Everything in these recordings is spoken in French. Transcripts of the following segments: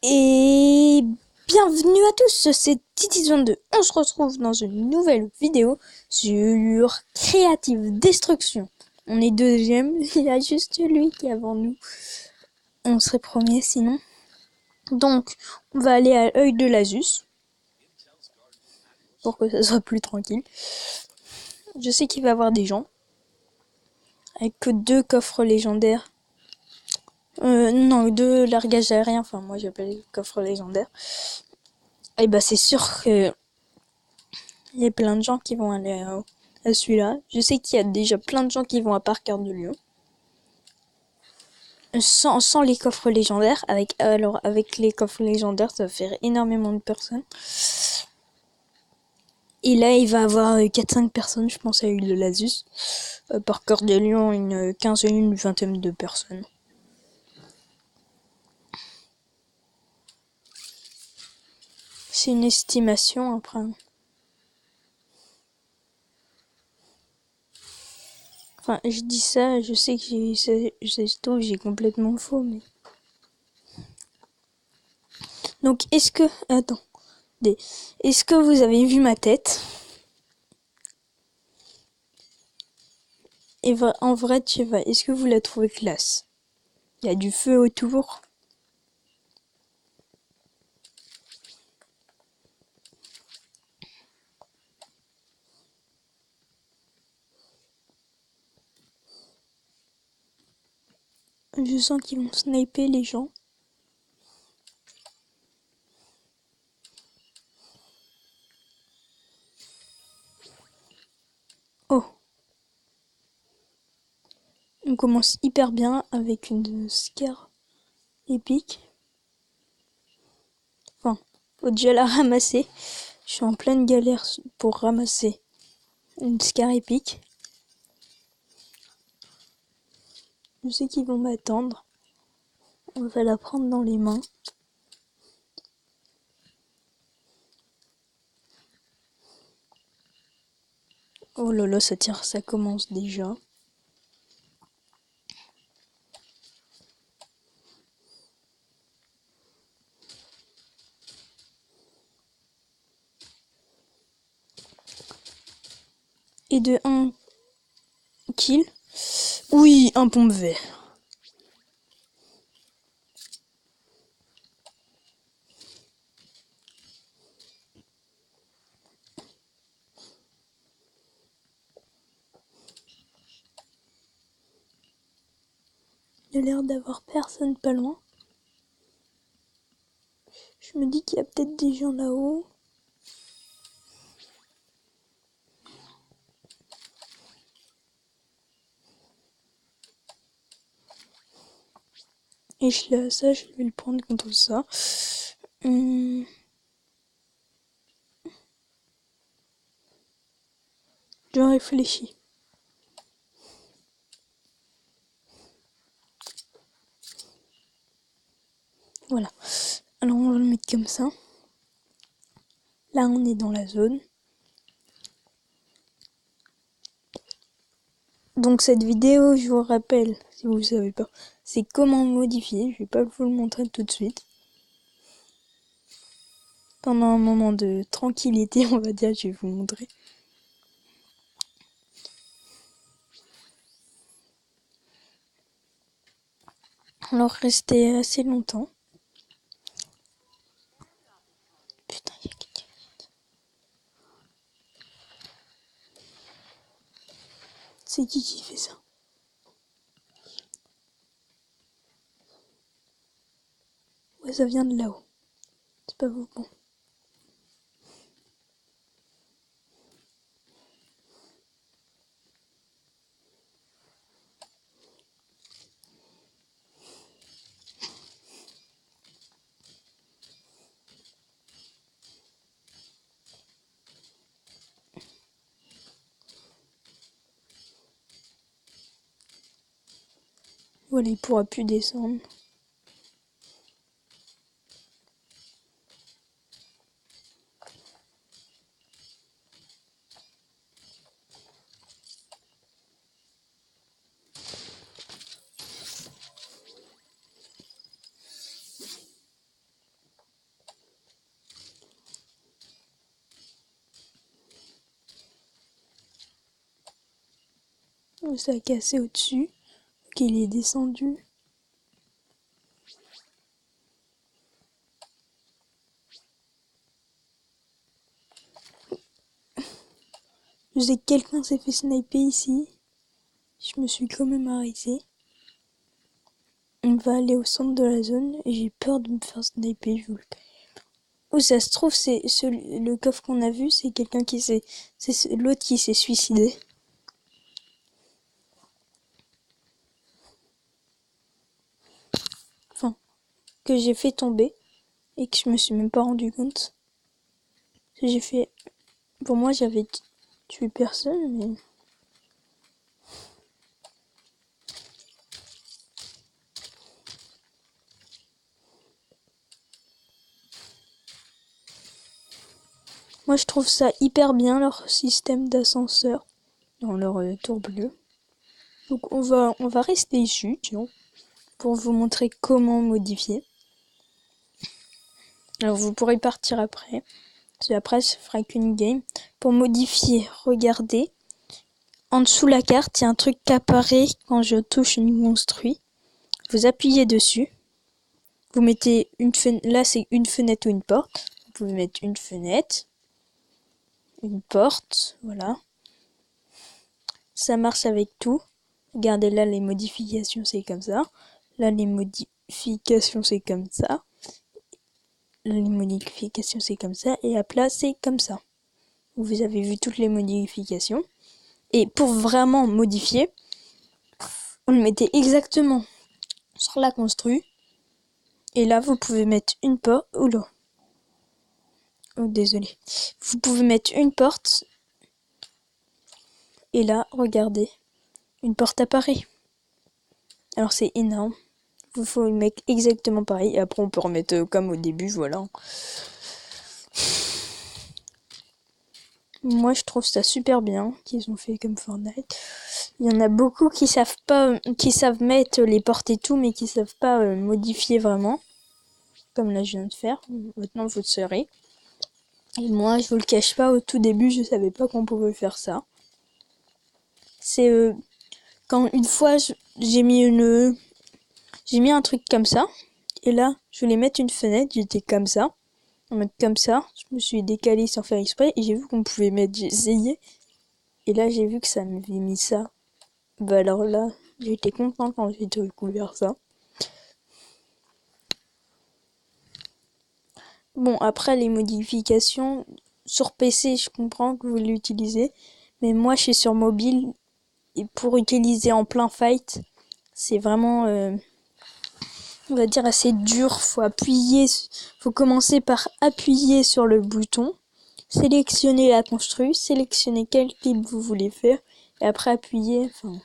Et bienvenue à tous, c'est Titis22. On se retrouve dans une nouvelle vidéo sur Creative Destruction. On est deuxième, il y a juste lui qui est avant nous. On serait premier sinon. Donc, on va aller à l'œil de l'Asus. Pour que ça soit plus tranquille. Je sais qu'il va y avoir des gens. Avec que 2 coffres légendaires. Non, 2 largages aériens. Enfin, moi j'appelle coffres légendaires. Et bah c'est sûr que il y a plein de gens qui vont aller à celui-là. Je sais qu'il y a déjà plein de gens qui vont à Parc-Cœur de Lion. Sans les coffres légendaires. Avec les coffres légendaires, ça va faire énormément de personnes. Et là, il va y avoir 4-5 personnes, je pense, à l'île de l'Asus. Parc-Cœur de Lion, une quinzaine, une vingtaine de personnes. C'est une estimation après. Enfin, je dis ça, je sais que j'ai complètement faux, mais... Donc, est-ce que... Attends. Est-ce que vous avez vu ma tête? Et en vrai, tu vois, est-ce que vous la trouvez classe? Il y a du feu autour. Je sens qu'ils vont sniper les gens. Oh. On commence hyper bien avec une scare épique. Enfin, faut déjà la ramasser. Je suis en pleine galère pour ramasser une scare épique. Je sais qu'ils vont m'attendre. On va la prendre dans les mains. Oh là là, ça tire, ça commence déjà. Et de 1 kill. Oui, un pompe vert. Il y a l'air d'avoir personne pas loin. Je me dis qu'il y a peut-être des gens là-haut. Et ça, je vais le prendre contre ça. Je réfléchis. Voilà. Alors on va le mettre comme ça. Là on est dans la zone. Donc cette vidéo, je vous rappelle, si vous ne savez pas, c'est comment modifier. Je vais pas vous le montrer tout de suite. Pendant un moment de tranquillité, on va dire, je vais vous montrer. Alors restez assez longtemps. Putain, il y a quelqu'un. C'est qui fait ça? Ouais, ça vient de là-haut. C'est pas vous, bon. Voilà, il pourra plus descendre. Ça a cassé au-dessus. Ok, il est descendu. Je sais que quelqu'un s'est fait sniper ici. Je me suis quand même arrêté. On va aller au centre de la zone et j'ai peur de me faire sniper. Je vous le... Où ça se trouve, c'est le coffre qu'on a vu, c'est quelqu'un qui s'est... C'est l'autre qui s'est suicidé. Enfin, que j'ai fait tomber et que je me suis même pas rendu compte. J'ai fait... Pour moi, j'avais tué personne, mais... Moi, je trouve ça hyper bien, leur système d'ascenseur dans leur tour bleue. Donc, on va rester ici, tiens, pour vous montrer comment modifier. Alors, vous pourrez partir après. Après, ça fera qu'une game. Pour modifier, regardez. En dessous de la carte, il y a un truc qui apparaît quand je touche une construit. Vous appuyez dessus. Vous mettez une fenêtre. Là, c'est une fenêtre ou une porte. Vous pouvez mettre une fenêtre. Une porte. Voilà. Ça marche avec tout. Regardez là, les modifications, c'est comme ça. Là, les modifications, c'est comme ça. Les modifications, c'est comme ça. Et à plat, c'est comme ça. Vous avez vu toutes les modifications. Et pour vraiment modifier, on le mettait exactement sur la construit. Et là, vous pouvez mettre une porte. Oula. Oh, désolé. Vous pouvez mettre une porte. Et là, regardez. Une porte apparaît. Alors, c'est énorme. Il faut le mettre exactement pareil. Et après, on peut remettre comme au début, voilà. Moi, je trouve ça super bien qu'ils ont fait comme Fortnite. Il y en a beaucoup qui savent pas, qui savent mettre les portes et tout, mais qui savent pas modifier vraiment. Comme là, je viens de faire. Maintenant, vous le saurez. Et moi, je vous le cache pas, au tout début, je savais pas qu'on pouvait faire ça. C'est quand une fois, j'ai mis un truc comme ça. Et là, je voulais mettre une fenêtre, j'étais comme ça. En mode comme ça, je me suis décalé sans faire exprès et j'ai vu qu'on pouvait mettre, j'ai essayé. Et là, j'ai vu que ça m'avait mis ça. Bah alors là, j'ai été content quand j'ai découvert ça. Bon, après les modifications, sur PC, je comprends que vous l'utilisez. Mais moi, je suis sur mobile. Et pour utiliser en plein fight, c'est vraiment, on va dire, assez dur. Faut commencer par appuyer sur le bouton. Sélectionner la construit, sélectionner quel clip vous voulez faire. Et après appuyer, enfin...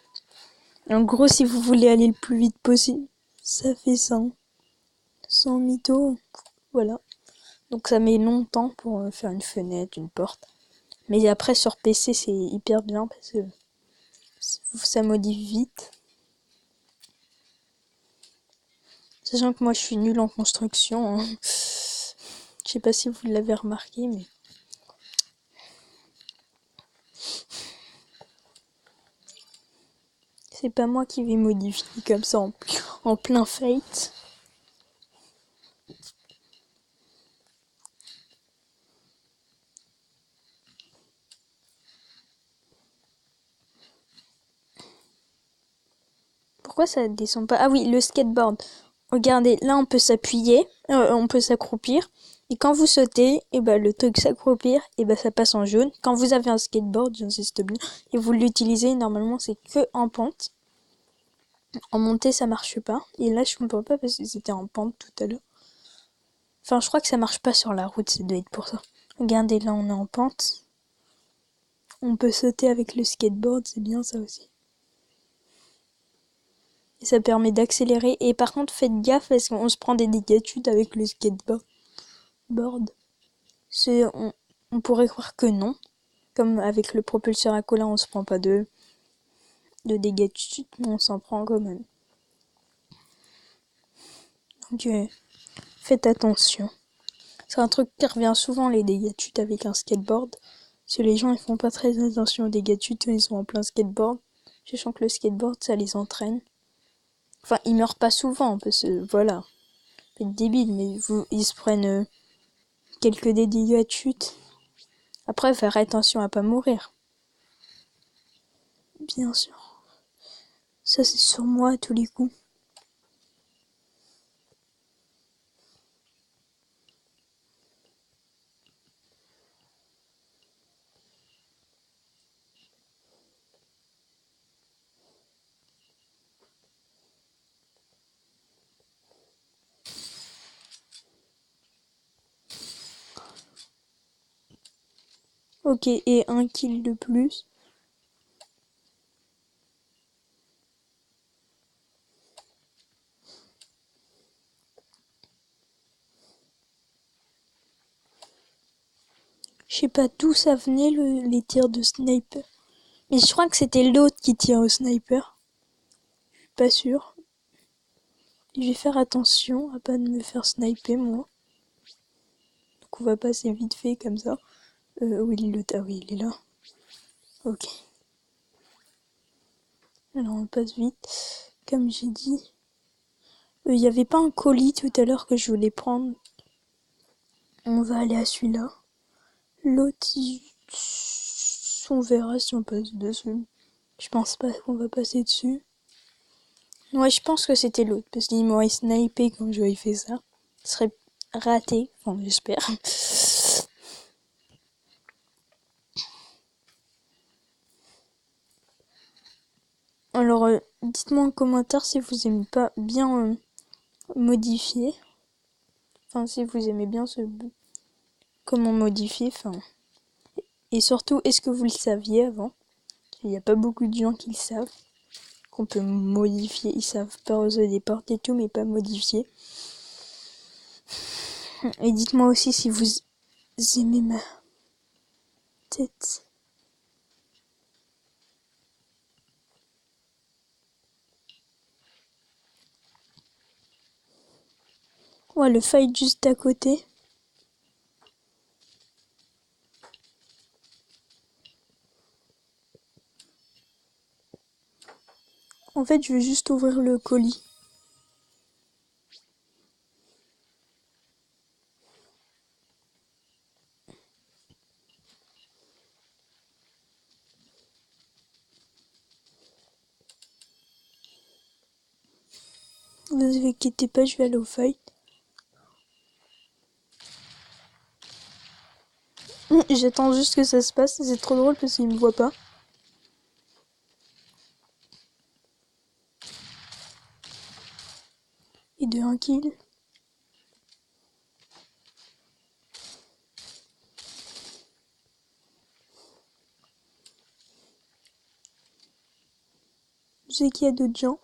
En gros, si vous voulez aller le plus vite possible, ça fait 100. 100 mythos, voilà. Donc ça met longtemps pour faire une fenêtre, une porte. Mais après sur PC c'est hyper bien parce que ça modifie vite. Sachant que moi je suis nulle en construction. Hein. Je sais pas si vous l'avez remarqué, mais... C'est pas moi qui vais modifier comme ça en plein fight. Pourquoi ça descend pas? Ah oui, le skateboard. Regardez, là on peut s'appuyer, on peut s'accroupir. Et quand vous sautez, et ben le truc s'accroupir, et ben ça passe en jaune. Quand vous avez un skateboard, j'insiste bien, et vous l'utilisez, normalement c'est que en pente. En montée ça marche pas. Et là je comprends pas parce que c'était en pente tout à l'heure. Enfin je crois que ça marche pas sur la route, ça doit être pour ça. Regardez, là on est en pente. On peut sauter avec le skateboard, c'est bien ça aussi. Et ça permet d'accélérer. Et par contre, faites gaffe parce qu'on se prend des dégâts de chute avec le skateboard. On pourrait croire que non. Comme avec le propulseur à cola, on se prend pas de dégâts de chute, mais on s'en prend quand même. Donc, faites attention. C'est un truc qui revient souvent, les dégâts de chute avec un skateboard. Parce que les gens, ils font pas très attention aux dégâts de chute quand ils sont en plein skateboard. Sachant que le skateboard, ça les entraîne. Enfin, ils meurent pas souvent, parce que, voilà. C'est débile, mais ils se prennent quelques dégâts de chute. Après, faire attention à pas mourir. Bien sûr. Ça, c'est sur moi à tous les coups. Ok, et un kill de plus. Je sais pas d'où ça venait les tirs de sniper. Mais je crois que c'était l'autre qui tire au sniper. Je suis pas sûre. Je vais faire attention à pas de me faire sniper moi. Donc on va passer vite fait comme ça. Oui, oui, il est là. Ok. Alors on passe vite. Comme j'ai dit. Il y avait pas un colis tout à l'heure que je voulais prendre. On va aller à celui-là. L'autre, on verra si on passe dessus. Je pense pas qu'on va passer dessus. Ouais, je pense que c'était l'autre, parce qu'il m'aurait snipé quand j'aurais fait ça. Ce serait raté, enfin j'espère. Alors, dites-moi en commentaire si vous aimez pas bien modifier. Enfin, si vous aimez bien comment modifier, enfin. Et surtout, est-ce que vous le saviez avant? Il n'y a pas beaucoup de gens qui le savent. Qu'on peut modifier, ils savent poser des portes et tout, mais pas modifier. Et dites-moi aussi si vous aimez ma tête. Ouais, le fight juste à côté. En fait, je vais juste ouvrir le colis. Ne vous inquiétez pas, je vais aller au fight. J'attends juste que ça se passe, c'est trop drôle parce qu'il me voit pas. Et de 1 kill. Je sais qu'il y a d'autres gens.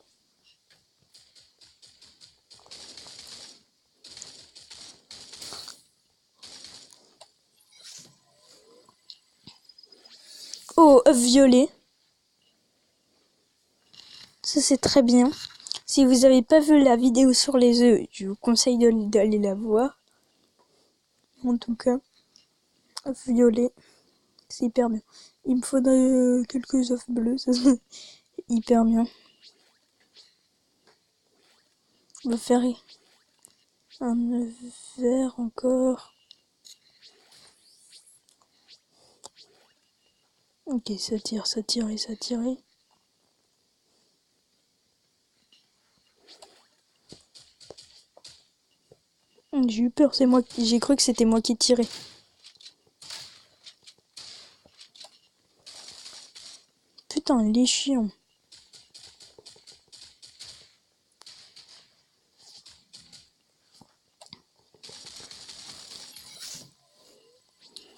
Oh, œuf violet. Ça c'est très bien. Si vous n'avez pas vu la vidéo sur les œufs, je vous conseille d'aller la voir. En tout cas, œuf violet, c'est hyper bien. Il me faudrait quelques œufs bleus, ça c'est hyper bien. On va faire un œuf vert encore. Ok, ça tire et ça tire. J'ai eu peur, j'ai cru que c'était moi qui tirais. Putain, il est chiant.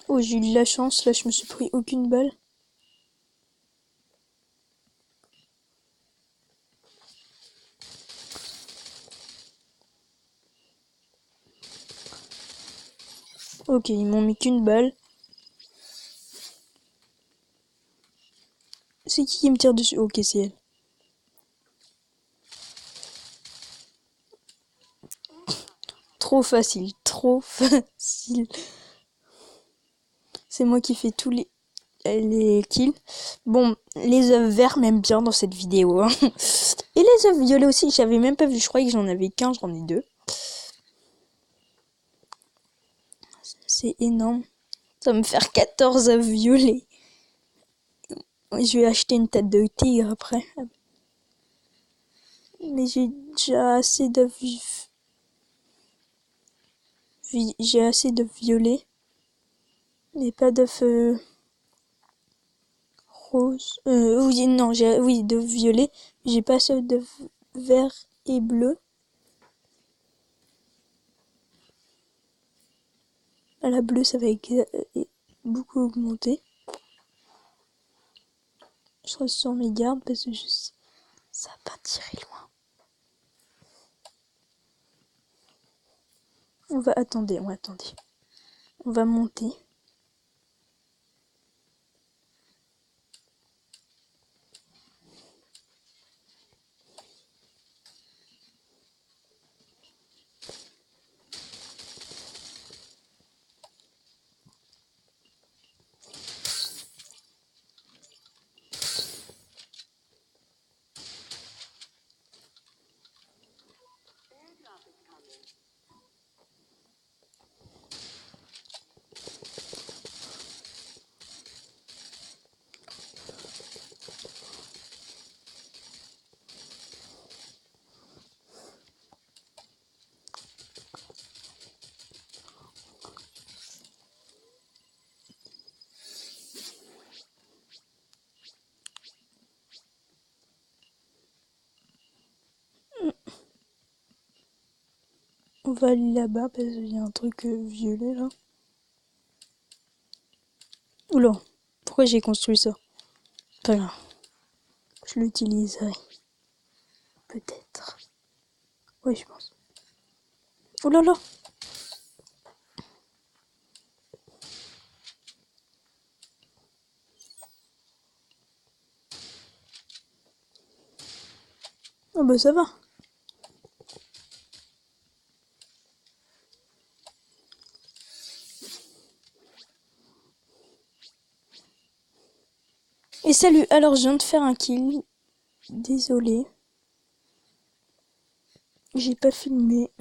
Oh, j'ai eu de la chance, là je me suis pris aucune balle. Ok, ils m'ont mis qu'une balle. C'est qui me tire dessus? Ok, c'est elle. Trop facile, trop facile. C'est moi qui fais tous les... les kills. Bon, les œufs verts m'aiment bien dans cette vidéo. Hein. Et les œufs violets aussi, j'avais même pas vu. Je croyais que j'en avais qu'un, j'en ai 2. C'est énorme. Ça va me faire 14 œufs violets. Je vais acheter une tête de tigre après. Mais j'ai déjà assez d'œufs. J'ai assez d'œufs violets. Mais pas d'œufs roses. Oui, non, oui, d'œufs violets. J'ai pas assez d'œufs verts et bleus. À la bleue, ça va beaucoup augmenter. Je reste sur mes gardes parce que ça va pas tirer loin. On va attendre. On va monter. On va aller là-bas parce qu'il y a un truc violet là. Oula, pourquoi j'ai construit ça? Pas grave. Je l'utiliserai. Peut-être. Oui, je pense. Oh là là! Ah bah ça va. Et salut, alors je viens de faire un kill. Désolé. J'ai pas filmé.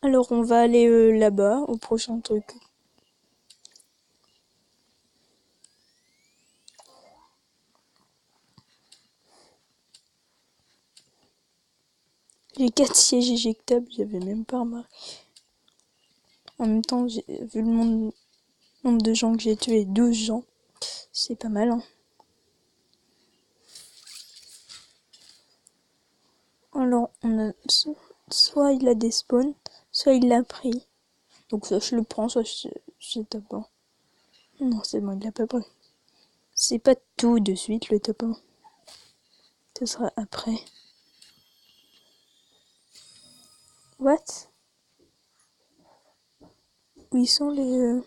Alors on va aller là-bas, au prochain truc. J'ai 4 sièges éjectables, j'avais même pas remarqué. En même temps, vu le nombre de gens que j'ai tué, 12 gens, c'est pas mal. Hein. Alors, on a soit il a des spawns, soit il l'a pris. Donc soit je le prends, soit je tape pas. Non, c'est bon, il l'a pas pris. C'est pas tout de suite le top 1. Ce sera après. What? Où ils sont les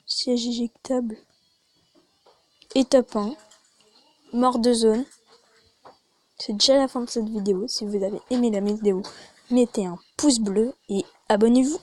sièges éjectables? Étape 1. Mort de zone. C'est déjà la fin de cette vidéo. Si vous avez aimé la vidéo, mettez un pouce bleu et abonnez-vous.